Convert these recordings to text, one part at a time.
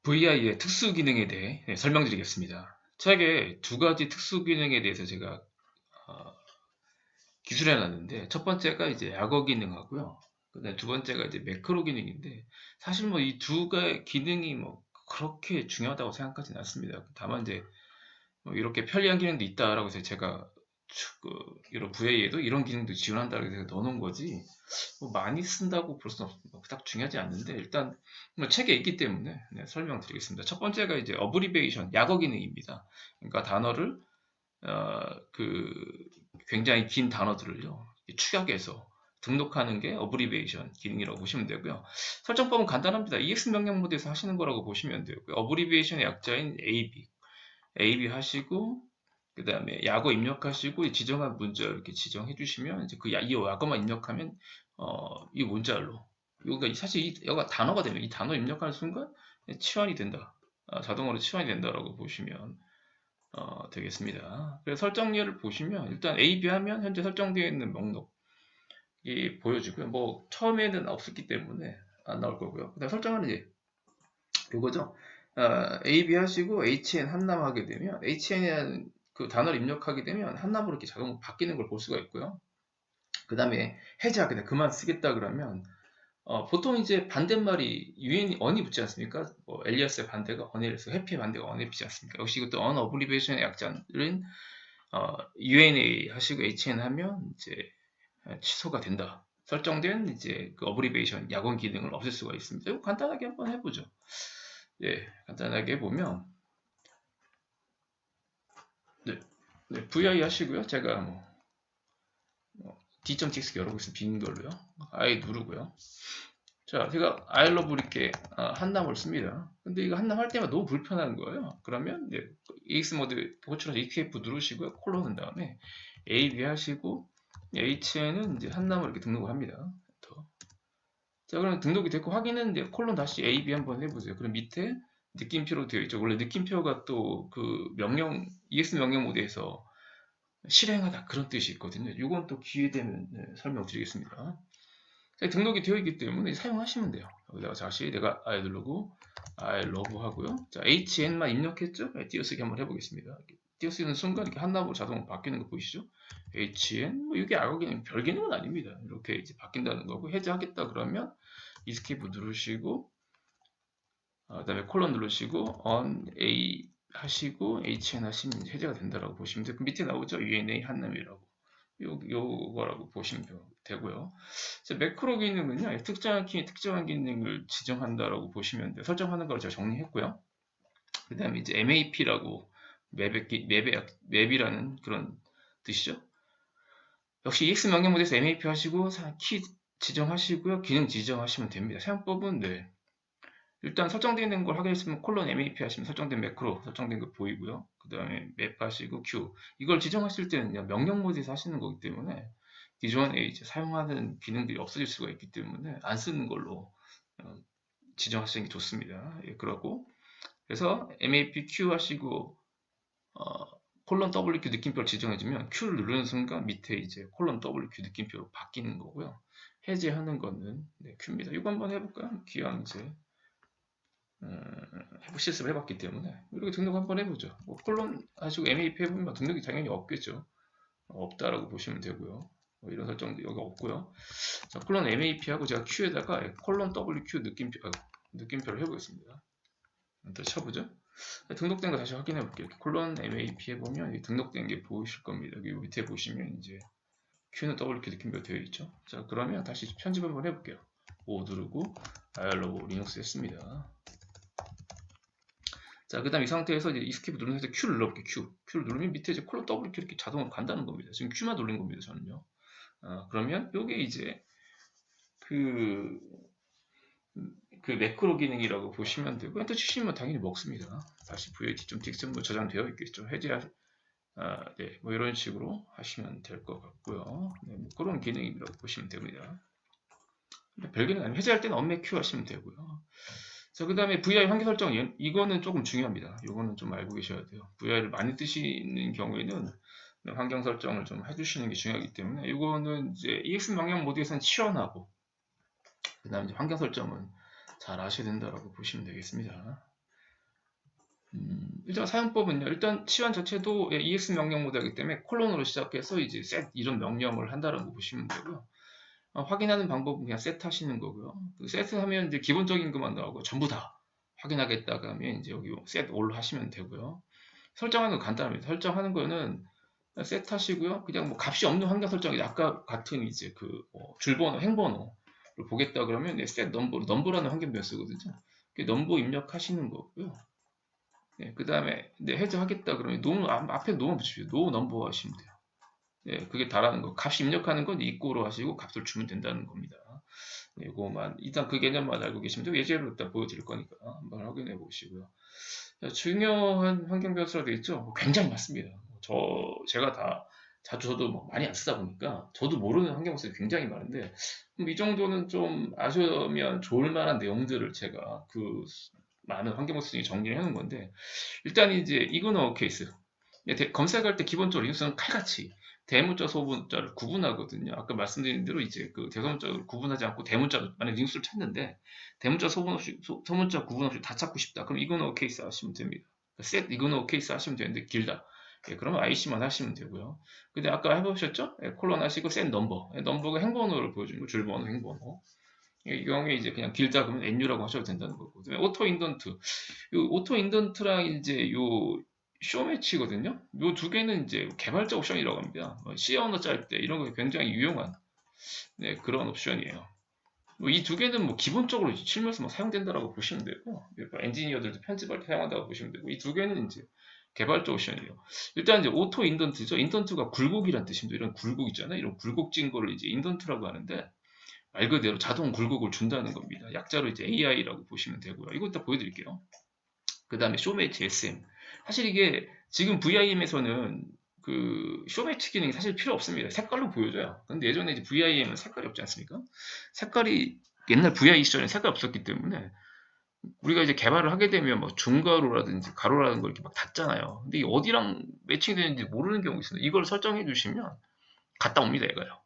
VI의 특수 기능에 대해 설명드리겠습니다. 책에 두 가지 특수 기능에 대해서 제가 어, 기술해 놨는데, 첫 번째가 이제 약어 기능하고요. 그다음에 두 번째가 이제 매크로 기능인데, 사실 뭐 이 두 가지 기능이 뭐 그렇게 중요하다고 생각하지는 않습니다. 다만 이제 뭐 이렇게 편리한 기능도 있다라고 해서 제가 이런 VA에도 이런 기능도 지원한다고 해서 넣어놓은 거지, 뭐 많이 쓴다고 볼 수는 없습니다. 그닥 중요하지 않는데, 일단 뭐 책에 있기 때문에 설명드리겠습니다. 첫 번째가 이제 어브리베이션, 약어 기능입니다. 그러니까 단어를 그 굉장히 긴 단어들을요 축약해서 등록하는 게 어브리베이션 기능이라고 보시면 되고요. 설정법은 간단합니다. EX 명령 모드에서 하시는 거라고 보시면 되고요. 어브리베이션의 약자인 AB 하시고, 그 다음에 약어 입력하시고 지정한 문자 이렇게 지정해 주시면 이제 이 약어만 입력하면 이 문자로, 여기가 사실 여기가 단어가 되면 이 단어 입력하는 순간 치환이 된다. 자동으로 치환이 된다라고 보시면 되겠습니다. 그래서 설정열을 보시면 일단 A, B 하면 현재 설정되어 있는 목록이 보여지고요. 뭐 처음에는 없었기 때문에 안 나올 거고요. 그다음 설정은 이제 이거죠. A, B 하시고 HN 한남 하게 되면 HN이라는 그 단어를 입력하게 되면 한남으로 이렇게 자동으로 바뀌는 걸 볼 수가 있고요. 그 다음에 해제하게 그만 쓰겠다 그러면 보통 이제 반대말이 유인이 언이 붙지 않습니까? 뭐 엘리아스의 반대가 언이라서 해피의 반대가 언에 붙지 않습니까? 역시 이것도 언 어브리베이션의 약자는 UNA 하시고 HN 하면 이제 취소가 된다. 설정된 이제 그 어브리베이션 약원 기능을 없앨 수가 있습니다. 이거 간단하게 한번 해보죠. 예, 간단하게 보면 네, VI 하시고요. 제가 D.txt 열어보겠습니다. 빈 걸로요. I 누르고요. 자, 제가 I love 이렇게 한남을 씁니다. 근데 이거 한남 할 때마다 너무 불편한 거예요. 그러면 이제 EX 모드 호출해서 EQF 누르시고요. 콜론 한 다음에 AB 하시고 HN은 이제 한남을 이렇게 등록을 합니다. 자, 그럼 등록이 됐고 확인했는데 콜론 다시 AB 한번 해보세요. 그럼 밑에 느낌표로 되어 있죠. 원래 느낌표가 또 그 명령 EX 명령 모드에서 실행하다 그런 뜻이 있거든요. 이건 또 기회 되면 설명드리겠습니다. 등록이 되어 있기 때문에 사용하시면 돼요. 여기다가 다시 내가 I 누르고 I love 하고요. 자, HN만 입력했죠? 띄어쓰기 한번 해보겠습니다. 띄어쓰는 순간 이렇게 한나무로 자동으로 바뀌는 거 보이시죠? HN, 뭐 이게 알고 기능, 별 기능은 아닙니다. 이렇게 이제 바뀐다는 거고, 해제하겠다 그러면 이스케이프 누르시고, 그다음에 콜론 누르시고 on A 하시고 HN 하시면 해제가 된다라고 보시면 돼요. 그 밑에 나오죠? UNA 한남이라고. 요거라고 보시면 되고요. 매크로 기능은요, 특정한 기능을 지정한다라고 보시면 돼요. 설정하는 걸 제가 정리했고요. 그 다음에 이제 MAP라고 맵이라는 그런 뜻이죠. 역시 EX 명령 모드에서 MAP 하시고 키 지정하시고요. 기능 지정하시면 됩니다. 사용법은 일단 설정되어 있는 걸 확인했으면 콜론 MAP 하시면 설정된 매크로 설정된 거 보이고요. 그 다음에 맵 하시고 Q 이걸 지정하실 때는 그냥 명령 모드에서 하시는 거기 때문에 기존에 이제 사용하는 기능들이 없어질 수가 있기 때문에 안 쓰는 걸로 지정하시는 게 좋습니다. 예, 그러고 그래서 MAP Q 하시고 콜론 WQ 느낌표를 지정해주면 Q를 누르는 순간 밑에 이제 콜론 WQ 느낌표로 바뀌는 거고요. 해제하는 거는 Q입니다. 이거 한번 해볼까요? 기왕 이제 실습을 해봤기 때문에 이렇게 등록 한번 해보죠. 뭐 콜론 하시고 MAP 해보면 등록이 당연히 없겠죠. 없다라고 보시면 되고요. 뭐 이런 설정도 여기 없고요. 자, 콜론 MAP 하고 제가 Q에다가 콜론 WQ 느낌표를 해보겠습니다. 또 쳐보죠. 등록된 거 다시 확인해 볼게요. 콜론 MAP 해보면 등록된 게 보이실 겁니다. 여기 밑에 보시면 이제 Q는 WQ 느낌표 되어 있죠. 자, 그러면 다시 편집 한번 해볼게요. O 누르고 IL로 리눅스 했습니다. 자, 그 다음 이 상태에서 이제 이스케이프 누르면서 Q를 눌러볼게요. Q를 누르면 밑에 이제 콜론 WQ 이렇게 자동으로 간다는 겁니다. 지금 Q만 눌린 겁니다, 저는요. 그러면 요게 이제 그, 매크로 기능이라고 보시면 되고, 엔터 치시면 당연히 먹습니다. 다시 VAT.txt 뭐 저장되어 있겠죠. 네, 뭐 이런 식으로 하시면 될 것 같고요. 네, 뭐 그런 기능이라고 보시면 됩니다. 별 기능 아니면 해제할 때는 언맥 Q 하시면 되고요. 자, 그 다음에 VI 환경 설정, 이거는 조금 중요합니다. 이거는 좀 알고 계셔야 돼요. VI를 많이 뜨시는 경우에는 환경 설정을 좀 해주시는 게 중요하기 때문에 이거는 이제 EX 명령 모드에서는 치환하고, 그 다음에 환경 설정은 잘 하셔야 된다고 보시면 되겠습니다. 일단 사용법은요. 일단 치환 자체도 EX 명령 모드이기 때문에 콜론으로 시작해서 이제 set 이런 명령을 한다는 거 보시면 되고요. 확인하는 방법은 그냥 set 하시는 거고요. 그 set 하면 이제 기본적인 것만 나오고 전부 다 확인하겠다고 하면 이제 여기 set all 하시면 되고요. 설정하는 건 간단합니다. 설정하는 거는 set 하시고요. 그냥 뭐 값이 없는 환경 설정이 아까 같은 이제 그 줄번호, 행번호를 보겠다 그러면 set number라는 환경표 쓰거든요. 넘버 입력하시는 거고요. 네, 그 다음에 해제 하겠다 그러면 앞에 노 붙이십시오. 노 넘버 하시면 돼요. 네, 그게 다라는 거. 값 입력하는 건 equal로 하시고 값을 주면 된다는 겁니다. 네, 이거만 일단 그 개념만 알고 계시면 돼요. 예제로 일단 보여드릴 거니까 한번 확인해 보시고요. 자, 중요한 환경 변수라 되어 있죠. 굉장히 많습니다. 제가 다 자주 저도 뭐 많이 안 쓰다 보니까 저도 모르는 환경 변수가 굉장히 많은데 이 정도는 좀 아시면 좋을 만한 내용들을 제가 그 많은 환경 변수 중에 정리를 해놓은 건데 일단 이제 이그노 케이스 검색할 때 기본적으로 링크는 칼같이 대문자 소문자를 구분하거든요. 아까 말씀드린 대로 이제 그 대소문자를 구분하지 않고 대문자 만약 링크를 찾는데 대문자 소문자 구분 없이 다 찾고 싶다. 그럼 이그노 케이스 하시면 됩니다. set 이그노 케이스 하시면 되는데 길다. 예, 그러면 IC만 하시면 되고요. 근데 아까 해보셨죠? 예, 콜론 하시고 set 넘버. 넘버가 행번호를 보여주는 거, 줄번호, 행번호. 이 경우에 이제 그냥 길다 그러면 NU라고 하셔도 된다는 거고. 오토 인던트. 요 오토 인던트랑 이제 요 쇼매치거든요. 요 두 개는 이제 개발자 옵션이라고 합니다. C 언어 짤 때 이런 거 굉장히 유용한 그런 옵션이에요. 이 두 개는 뭐 기본적으로 실무에서 뭐 사용된다라고 보시면 되고, 엔지니어들도 편집할 때 사용한다고 보시면 되고, 이 두 개는 이제 개발자 옵션이에요. 일단 이제 오토 인던트죠. 인던트가 굴곡이란 뜻입니다. 이런 굴곡 있잖아요. 이런 굴곡진 거를 이제 인던트라고 하는데, 말 그대로 자동 굴곡을 준다는 겁니다. 약자로 이제 AI라고 보시면 되고요. 이거 다 보여드릴게요. 그 다음에 쇼매치 SM. 사실 이게 지금 VIM에서는 그 쇼매치 기능이 사실 필요 없습니다. 색깔로 보여줘요. 근데 예전에 이제 VIM은 색깔이 없지 않습니까? 색깔이 옛날 VI 시절에 색깔이 없었기 때문에 우리가 이제 개발을 하게 되면 뭐 중가로라든지 가로라는 걸 이렇게 막 닫잖아요. 근데 이게 어디랑 매칭되는지 모르는 경우가 있어요. 이걸 설정해 주시면 갔다 옵니다, 얘가요.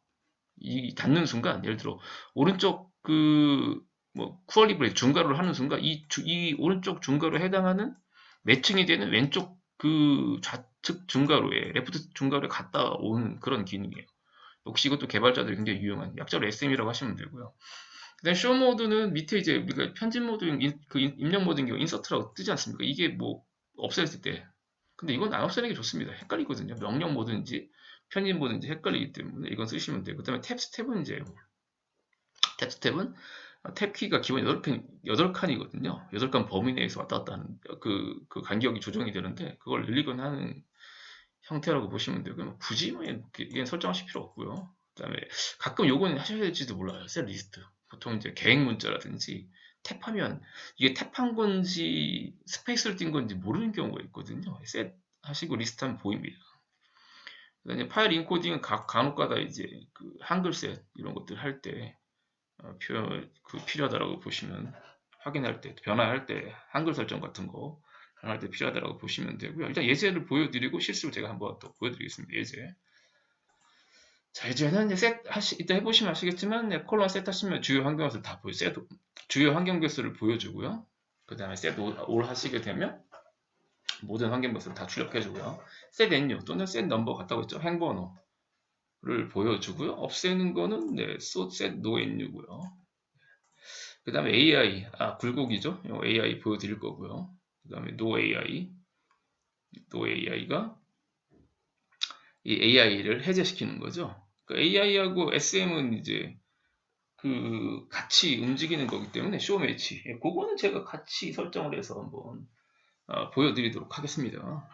이 닫는 순간, 예를 들어 오른쪽 그 뭐 쿠얼리브레 중가로를 하는 순간 이 오른쪽 중가로에 해당하는 매칭이 되는 왼쪽 그 좌측 중가로에 레프트 중가로에 갔다 오는 그런 기능이에요. 혹시 이것도 개발자들이 굉장히 유용한 약자로 SM이라고 하시면 되고요. 그다음 쇼 모드는 밑에 이제 우리가 편집 모드, 그 입력 모드인 경우 인서트라고 뜨지 않습니까? 이게 뭐 없앨 때. 근데 이건 안 없애는 게 좋습니다. 헷갈리거든요. 명령 모드인지 편집 모드인지 헷갈리기 때문에 이건 쓰시면 되고. 그다음에 탭 스텝은 이제 탭 스텝은 탭 키가 기본 8칸이거든요. 8칸 범위 내에서 왔다 갔다 하는 그 간격이 조정이 되는데 그걸 늘리거나 하는 형태라고 보시면 되고요. 뭐 굳이 뭐 이게 설정하실 필요 없고요. 그다음에 가끔 요거는 하셔야 될지도 몰라요. 셀 리스트. 보통 이제 계획 문자라든지 탭하면 이게 탭한 건지 스페이스를 띈 건지 모르는 경우가 있거든요. 셋 하시고 리스트하면 보입니다. 그다음에 파일 인코딩은 간혹가다 이제 그 한글셋 이런 것들 할 때 필요하다라고 보시면 확인할 때 변화할 때 한글 설정 같은 거 변화할 때 필요하다라고 보시면 되고요. 일단 예제를 보여드리고 실수로 제가 한번 또 보여드리겠습니다. 예제. 자, 이제는 이따 해보시면 아시겠지만, 콜론 셋 하시면 주요 환경교수를 다 주요 환경교수를 보여주고요. 그 다음에 셋 올 하시게 되면, 모든 환경교수를 다 출력해주고요. 셋 NU 또는 셋 넘버 같다고 했죠. 행번호를 보여주고요. 없애는 거는, 셋 no NU고요. 그 다음에 AI, 굴곡이죠. AI 보여드릴 거고요. 그 다음에 no AI가 이 AI를 해제시키는 거죠. AI하고 SM은 이제 그 같이 움직이는 거기 때문에 쇼 매치. 그거는 제가 같이 설정을 해서 한번 보여드리도록 하겠습니다.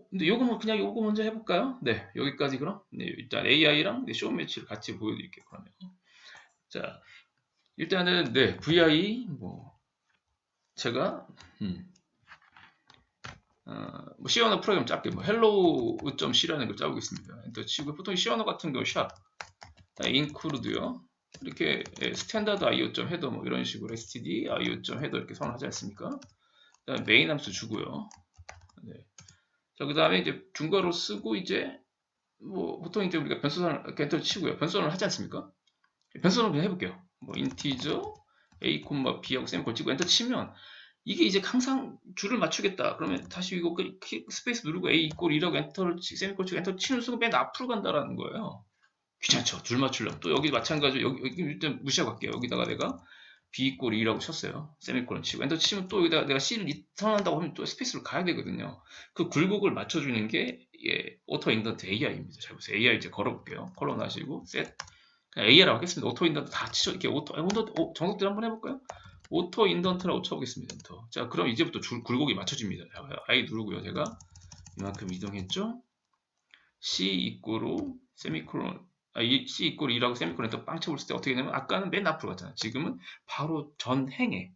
근데 그냥 요거 먼저 해볼까요? 네, 여기까지 그럼. 네, 일단 AI랑 쇼 매치를 같이 보여드릴게요. 그러면 자, 일단은 VI 제가 뭐 C 언어 프로그램 짧게 hello.c라는 걸 짜보겠습니다. 엔터 치고 보통 C 언어 같은 경우 샵 include요. 이렇게 스탠다드 io.header 뭐 이런 식으로 std io.header 이렇게 선언하지 않습니까? 그다음에 메인 함수 주고요. 네. 자, 그다음에 이제 중괄호 쓰고 이제 뭐 보통 이제 우리가 변수선을 엔터 치고요. 변수선을 하지 않습니까? 변수선을 그냥 해볼게요. 뭐 integer a, b하고 세미콜 치고 엔터 치면 이게 이제 항상 줄을 맞추겠다. 그러면 다시 이거 스페이스 누르고 A 이꼴 2라고 엔터를 세미콜 치고 엔터 치는 순간 맨 앞으로 간다라는 거예요. 귀찮죠. 줄 맞추려면. 또 여기 마찬가지로 여기 일단 무시하고 갈게요. 여기다가 내가 B 이꼴 2라고 쳤어요. 세미콜론 치고 엔터 치면 또 여기다가 내가 C를 선언한다고 하면 또 스페이스로 가야 되거든요. 그 굴곡을 맞춰주는 게 오토 인던트 AI입니다. 잘 보세요. AI 이제 걸어볼게요. 컬러 하시고 셋 AI라고 하겠습니다. 오토 인던트 다 치죠. 이렇게 정석대로 한번 해볼까요? 오토 인던트라고 쳐보겠습니다. 엔터. 자, 그럼 이제부터 굴곡이 맞춰집니다. I 누르고요. 제가 이만큼 이동했죠. C 이꼬로 세미콜론 C 이꼬로 2라고 세미콜론 엔터 빵 쳐볼 때 어떻게 되냐면 아까는 맨 앞으로 갔잖아요. 지금은 바로 전행의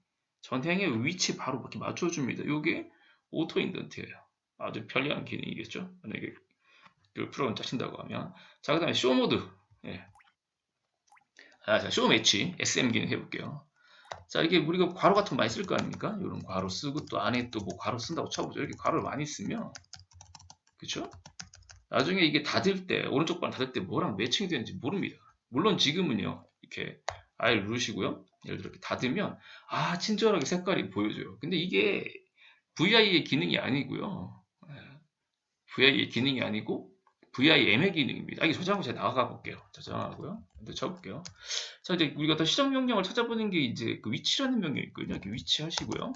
위치 바로 이렇게 맞춰줍니다. 이게 오토 인던트예요. 아주 편리한 기능이겠죠. 만약에 그 프로그램 짜신다고 하면 자, 그 다음에 쇼 모드 예. 자, 쇼 매치 SM 기능 해볼게요. 자, 이게 우리가 괄호 같은 거 많이 쓸 거 아닙니까? 이런 괄호 쓰고 또 안에 또 뭐 괄호 쓴다고 쳐보죠. 이렇게 괄호를 많이 쓰면 그쵸? 나중에 이게 닫을 때 오른쪽 방 닫을 때 뭐랑 매칭이 되는지 모릅니다. 물론 지금은요 이렇게 R을 누르시고요. 예를 들어 이렇게 닫으면 친절하게 색깔이 보여줘요. 근데 이게 VI의 기능이 아니고요. VI의 기능이 아니고 VIM의 기능입니다. 이게 저장하고 제가 나가 볼게요. 저장하고요. 먼저 쳐볼게요. 자, 이제 우리가 더 시정 명령을 찾아보는 게 이제 그 위치라는 명령이 있거든요. 이렇게 위치 하시고요.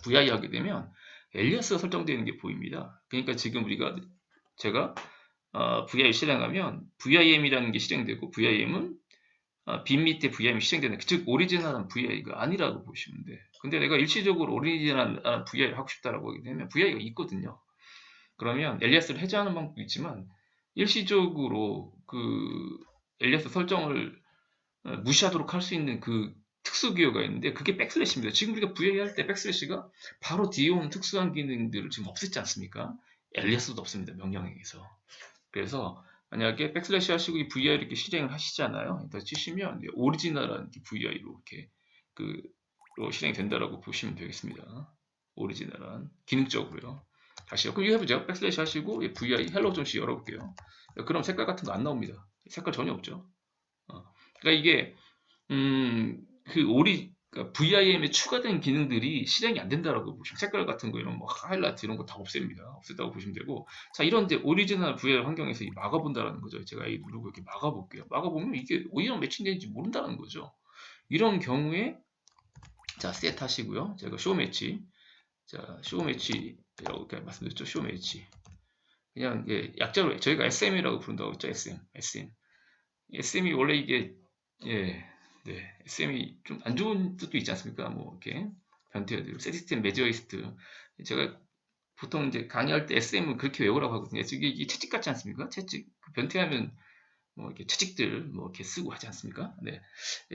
VI 하게 되면 엘리아스가 설정되는 게 보입니다. 그러니까 지금 제가 VI 실행하면 VIM이라는 게 실행되고 VIM은 빈 밑에 VIM이 실행되는 즉 오리지널한 VI가 아니라고 보시면 돼. 근데 내가 일시적으로 오리지널한 VI를 하고 싶다라고 하게 되면 VI가 있거든요. 그러면 엘리아스를 해제하는 방법이 있지만 일시적으로 그 엘리아스 설정을 무시하도록 할 수 있는 그 특수 기호가 있는데 그게 백슬래시입니다. 지금 우리가 VI 할 때 백슬래시가 바로 뒤에 오는 특수한 기능들을 지금 없앴지 않습니까? 엘리아스도 없습니다. 명령에서. 그래서 만약에 백슬래시 하시고 이 VI를 이렇게 실행을 하시잖아요. 일단 치시면 오리지널한 VI로 이렇게 로 실행이 된다라고 보시면 되겠습니다. 오리지널한 기능적으로요. 다시요. 그럼 이거 해보죠. 백슬래시 하시고 VI 헬로 존시 열어볼게요. 그럼 색깔 같은 거 안 나옵니다. 색깔 전혀 없죠. 그러니까 이게 그러니까 VIM에 추가된 기능들이 실행이 안 된다라고 보시면 색깔 같은 거 이런 뭐 하이라이트 이런 거 다 없앱니다. 없앴다고 보시면 되고 자 이런 이제 오리지널 VI 환경에서 막아본다라는 거죠. 제가 이 누르고 이렇게 막아볼게요. 막아보면 이게 어디랑 매칭되는지 모른다는 거죠. 이런 경우에 자 셋 하시고요. 제가 쇼 매치 쇼 매치라고 말씀드렸죠. 쇼 매치 그냥 약자로 저희가 SM이라고 부른다고 했죠. SM이 원래 이게 네, SM이 좀 안 좋은 뜻도 있지 않습니까? 뭐 이렇게 변태들, 세디스트 매저이스트. 제가 보통 이제 강의할 때 SM은 그렇게 외우라고 하거든요. 이게 채찍 같지 않습니까? 채찍 변태하면 뭐 이렇게 채찍들 뭐 이렇게 쓰고 하지 않습니까? 네,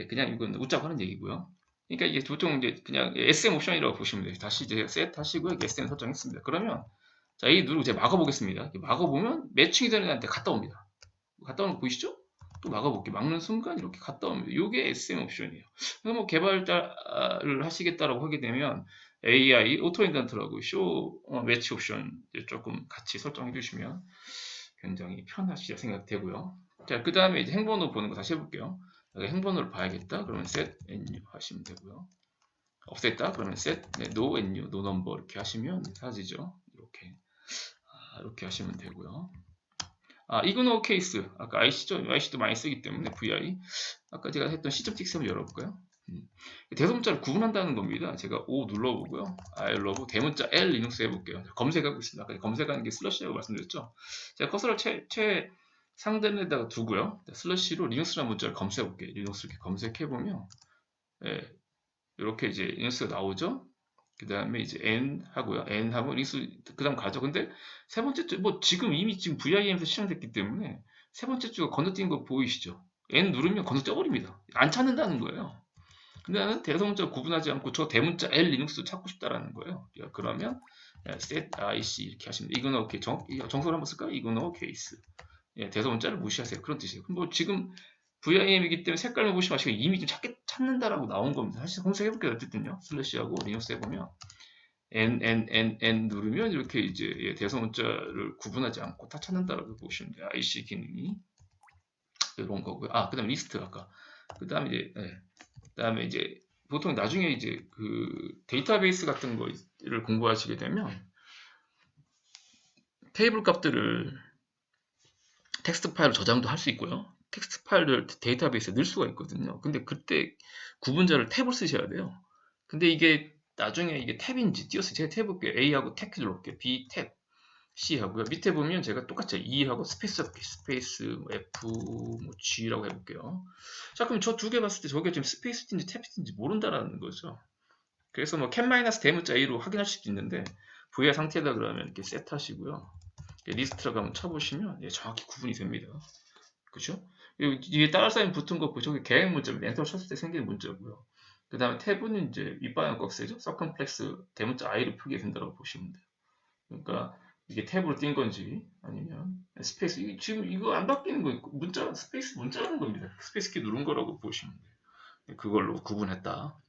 그냥 이건 웃자고 하는 얘기고요. 그러니까 이게 보통 이제 그냥 SM 옵션이라고 보시면 돼요. 다시 이제 셋 하시고요. SM 설정했습니다. 그러면 자, 이 누르고 제가 막아보겠습니다. 막아보면 매칭이 되는 애한테 갔다 옵니다. 갔다 오는 거 보이시죠? 또 막아볼게요. 막는 순간 이렇게 갔다 옵니다. 이게 SM 옵션이에요. 그래서 뭐 개발자를 하시겠다라고 하게 되면 AI 오토 인던트라고 쇼 매치 옵션 조금 같이 설정해 주시면 굉장히 편하시리라 생각되고요. 자, 그 다음에 이제 행번호 보는 거 다시 해볼게요. 행번호를 봐야겠다. 그러면 set new 하시면 되고요. 없앴다. 그러면 set no and new, no number 이렇게 하시면 사라지죠. 이렇게 하시면 되고요. 이그노 케이스 아까 IC도 많이 쓰기 때문에 VI 아까 제가 했던 C.txt 한번 열어볼까요? 대소문자를 구분한다는 겁니다. 제가 O 눌러보고요. R 눌러보고 대문자 L 리눅스 해볼게요. 검색하고 있습니다. 아까 검색하는 게 슬러시라고 말씀드렸죠. 제가 커서를 상단에다가 두고요. 슬러시로 리눅스라는 문자를 검색해볼게요. 리눅스 이렇게 검색해보면 이렇게 이제 리눅스가 나오죠. 그 다음에 이제 N 하고요. N 하고 리눅스 그 다음 가죠. 근데 세 번째 줄 지금 이미 VIM에서 실행됐기 때문에 세 번째 줄가 건너뛴 거 보이시죠? N 누르면 건너뛰어버립니다. 안 찾는다는 거예요. 근데 나는 대소문자 구분하지 않고 저 대문자 L 리눅스도 찾고 싶다라는 거예요. 그러면 set IC 이렇게 하시면 이거는 오케이 정석을 한번 쓸까요? 이거는 케이스 대소문자를 무시하세요. 그런 뜻이에요. 뭐 지금 VIM이기 때문에 색깔만 보시면 아시고 이미 좀 찾는다라고 나온 겁니다. 사실 검색해볼게요. 어쨌든요. 슬래시하고 리눅스 해보면 N 누르면 이렇게 이제 대소문자를 구분하지 않고 다 찾는다라고 보시면 돼요. IC 기능이 이런 거고요. 그 다음에 리스트 아까 그 다음에 이제 보통 나중에 이제 그 데이터베이스 같은 거를 공부하시게 되면 테이블 값들을 텍스트 파일로 저장도 할 수 있고요. 텍스트 파일을 데이터베이스에 넣을 수가 있거든요. 근데 그때 구분자를 탭을 쓰셔야 돼요. 근데 이게 나중에 이게 탭인지 띄어서 제가 탭 볼게요. A하고 탭 눌러볼게요. B 탭 C 하고요. 밑에 보면 제가 똑같이 E하고 스페이스 할게요. 스페이스 뭐 F 뭐 G라고 해볼게요. 자, 그럼 저 두 개 봤을 때 저게 지금 스페이스인지 탭인지 모른다라는 거죠. 그래서 뭐 cat-대문자 A로 확인할 수도 있는데 VI 상태다 그러면 이렇게 셋하시고요. 리스트라고 한번 쳐보시면 예, 정확히 구분이 됩니다. 그죠? 뒤에 따라사인 붙은 거 저게 계획 문자입니다. 엔터 쳤을 때 생기는 문자고요. 그 다음에 탭은 이제 윗방향 꺽쇠죠. 서컴플렉스 대문자 I로 표기된다고 보시면 돼요. 그러니까 이게 탭으로 띈 건지 아니면 스페이스 지금 이거 안 바뀌는 거 있고 문자 스페이스 문자라는 겁니다. 스페이스 키 누른 거라고 보시면 돼요. 그걸로 구분했다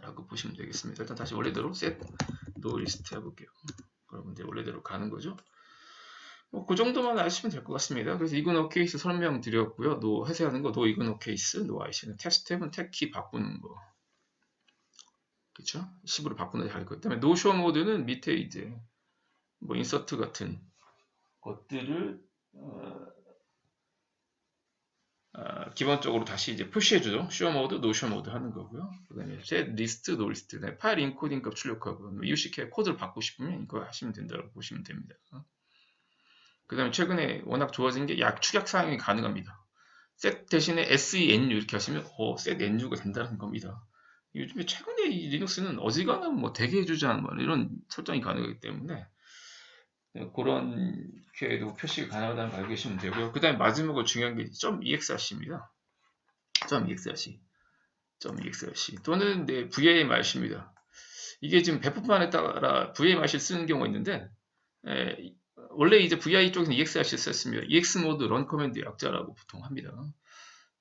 라고 보시면 되겠습니다. 일단 다시 원래대로 set no list 해볼게요. 그러면 이제 원래대로 가는 거죠. 그 정도만 아시면 될 것 같습니다. 그래서 이그노 케이스 설명드렸고요. 노 해제하는 거, 노 이그노 케이스, 노 IC는 테스트 탭은 탭키 바꾸는 거. 그쵸? 10으로 바꾸는 게 할 거. 그다음에 노 쇼 모드는 밑에 이제 뭐 인서트 같은 것들을 기본적으로 다시 이제 푸시해주죠. 쇼 모드, 노 쇼 모드 하는 거고요. 그다음에 set 리스트, 노 리스트, 그다음에 파일 인코딩 값 출력하고 EUCK 코드를 바꾸고 싶으면 이거 하시면 된다고 보시면 됩니다. 그 다음에 최근에 워낙 좋아진 게 약 축약 사용이 가능합니다. set 대신에 SENU 이렇게 하시면 set NU가 된다는 겁니다. 요즘에 최근에 이 리눅스는 어지간하면 뭐 대기해주자 뭐 이런 설정이 가능하기 때문에 그런 게도 표시가 가능하다는 걸 알고 계시면 되고요. 그 다음에 마지막으로 중요한 게 .exrc입니다. .exrc 또는 VIMRC입니다. 이게 지금 배포판에 따라 VIMRC 쓰는 경우가 있는데 원래 이제 VI 쪽에서는 EXRC 썼습니다. EX 모드 런 커맨드 약자라고 보통 합니다.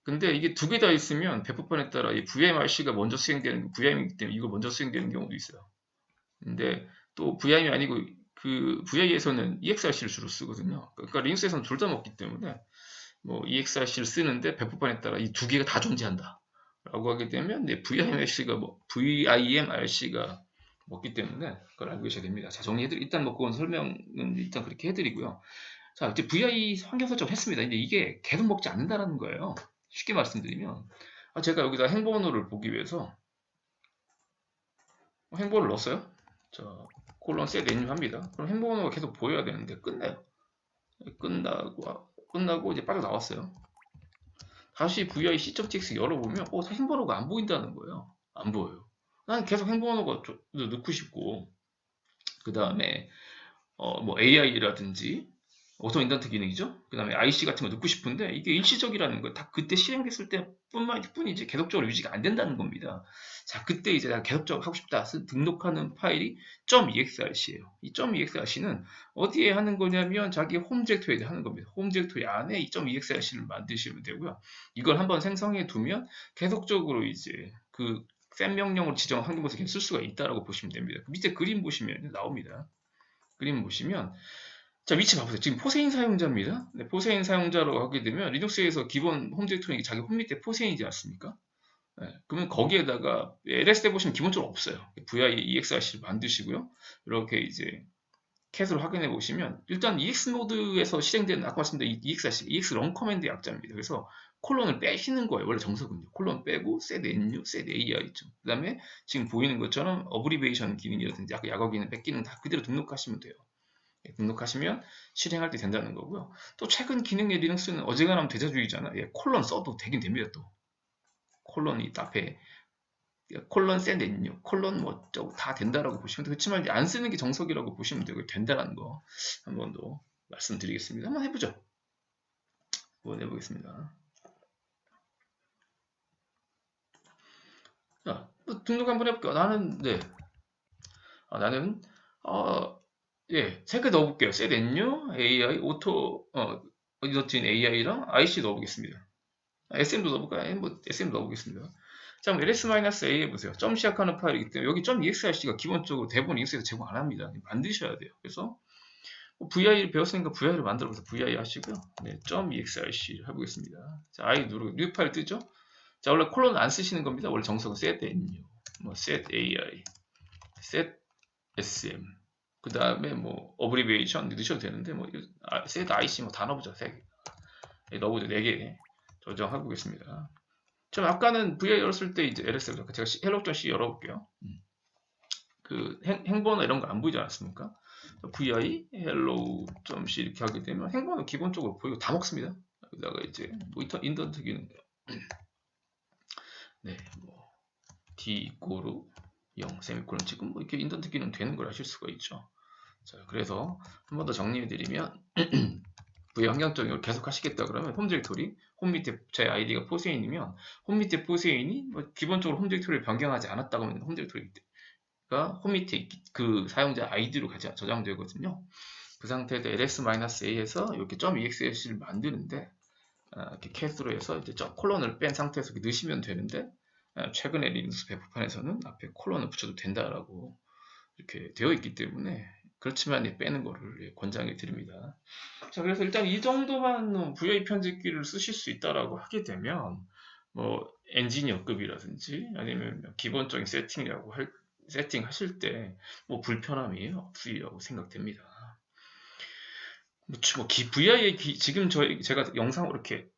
근데 이게 두 개 다 있으면 배포판에 따라 이 VIMRC가 먼저 수행되는 VIM이기 때문에 이거 먼저 수행되는 경우도 있어요. 근데 또 VIM이 아니고 그 VI에서는 EXRC를 주로 쓰거든요. 그러니까 리눅스에서는 둘 다 먹기 때문에 뭐 EXRC를 쓰는데 배포판에 따라 이 두 개가 다 존재한다. 라고 하게 되면 VIMRC가 먹기 때문에 그걸 알고 계셔야 됩니다. 자, 일단 뭐 그건 설명은 일단 그렇게 해드리고요. 자, 이제 VI 환경 설정 했습니다. 근데 이게 계속 먹지 않는다라는 거예요. 쉽게 말씀드리면 제가 여기다 행번호를 보기 위해서 행번호를 넣었어요. 자, 콜론 셋 메뉴 합니다. 그럼 행번호가 계속 보여야 되는데 끝나요. 끝나고 이제 빠져나왔어요. 다시 VI c.tx 열어보면 행번호가 안 보인다는 거예요. 안 보여요. 난 계속 행번호가 넣고 싶고 그 다음에 뭐 AI라든지 오토 인던트 기능이죠. 그 다음에 IC 같은 거 넣고 싶은데 이게 일시적이라는 거예요. 다 그때 실행됐을 때뿐이지 계속적으로 유지가 안 된다는 겁니다. 자, 그때 이제 내가 계속적으로 하고 싶다 등록하는 파일이 .exrc예요. 이 .exrc는 어디에 하는 거냐면 자기 홈 디렉토리에 하는 겁니다. 홈 디렉토리 안에 이 .exrc를 만드시면 되고요. 이걸 한번 생성해 두면 계속적으로 이제 그 셋 명령으로 지정한 환경에서 그냥 쓸 수가 있다라고 보시면 됩니다. 밑에 그림 보시면 나옵니다. 그림 보시면 자, 위치 봐보세요. 지금 포세인 사용자입니다. 네, 포세인 사용자로 하게 되면 리눅스에서 기본 홈 디렉토리 자기 홈 밑에 포세인이지 않습니까? 네, 그러면 거기에다가 LS에 보시면 기본적으로 없어요. VI EXRC를 만드시고요. 이렇게 이제 캣을 확인해 보시면 일단 EX 모드에서 실행되는 아까 말씀드린 EXRC, EX 런 커맨드 약자입니다. 그래서 콜론을 빼시는 거예요. 원래 정석은요. 콜론 빼고 set NU, set AI 있죠. 그 다음에 지금 보이는 것처럼 어브리베이션 기능이라든지 아까 약어 기능 뺏기는 다 그대로 등록하시면 돼요. 등록하시면 실행할 때 된다는 거고요. 또 최근 기능의 리눅스는 어지간하면 대자주의잖아요. 콜론 써도 되긴 됩니다. 또 콜론이 앞에 콜론 셋 엔유, 콜론 뭐 다 된다라고 보시면 돼요. 그렇지만 안 쓰는 게 정석이라고 보시면 되고 된다라는 거 한번 더 말씀드리겠습니다. 한번 해보죠. 한번 해보겠습니다. 자, 등록 한번 해볼게요. 나는 예, 세 개 넣어볼게요. set new, AI, auto, 어디서진 AI랑 IC 넣어보겠습니다. SM도 넣어볼까요? 뭐 SM 넣어보겠습니다. 자, 그럼 ls-a 해보세요. 점 시작하는 파일이기 때문에 여기 .exrc가 기본적으로 대부분 리눅스에서 제공 안 합니다. 만드셔야 돼요. 그래서 VI를 배웠으니까 VI를 만들어서 VI 하시고요. 네, .exrc 해보겠습니다. 자, I 누르고 뉴 파일 뜨죠? 자, 원래 콜론 안 쓰시는 겁니다. 원래 정석은 set menu, 뭐 set ai, set sm, 그 다음에 뭐 어브리비에이션 넣으셔도 되는데 뭐 set ic 뭐 다 넣어보죠. 3개 넣어보죠. 4개 저장하고 보겠습니다. 좀 아까는 vi 열었을 때 이제 ls 제가 hello.c 열어볼게요. 그 행번호 이런 거 안 보이지 않았습니까? vi hello.c 이렇게 하게 되면 행번호 기본적으로 보이고 다 먹습니다. 여기다가 이제 뭐 인던트 기능, 네, 뭐 d 이꼬르 0 세미콜론 지금 뭐 이렇게 인던트 기능 되는 걸 아실 수가 있죠. 자, 그래서 한 번 더 정리해 드리면 v 환경적으로 계속 하시겠다 그러면 홈 디렉토리, 홈 밑에 제 아이디가 포세인이면 홈 밑에 포세인이 뭐 기본적으로 홈 디렉토리를 변경하지 않았다고 하면 홈 디렉토리가 홈 밑에 그 사용자 아이디로 저장되거든요. 그 상태에서 ls-a에서 이렇게 .exec를 만드는데 이렇게 캐스로 해서 이제 콜론을 뺀 상태에서 넣으시면 되는데 최근에 리눅스 배포판에서는 앞에 콜론을 붙여도 된다라고 이렇게 되어 있기 때문에 그렇지만 빼는 거를 권장해 드립니다. 자, 그래서 일단 이 정도만 VI 편집기를 쓰실 수 있다라고 하게 되면 뭐 엔지니어급이라든지 아니면 기본적인 세팅 하실 때 뭐 불편함이 없으리라고 생각됩니다. 뭐 VI의 지금 제가 영상으로 이렇게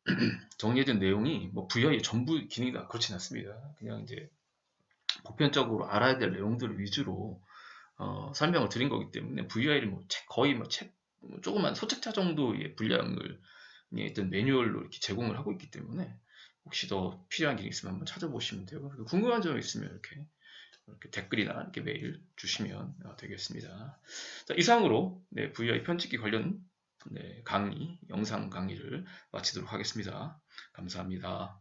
정리해둔 내용이 뭐 VI의 전부 기능이 다 그렇진 않습니다. 그냥 이제 보편적으로 알아야 될 내용들을 위주로 설명을 드린 거기 때문에 VI를 뭐 거의 뭐 조그만 소책자 정도의 분량을 어떤 매뉴얼로 이렇게 제공을 하고 있기 때문에 혹시 더 필요한 기능 있으면 한번 찾아보시면 되고 궁금한 점 있으면 이렇게 댓글이나 이렇게 메일 주시면 되겠습니다. 자, 이상으로 네, VI 편집기 관련 네, 영상 강의를 마치도록 하겠습니다. 감사합니다.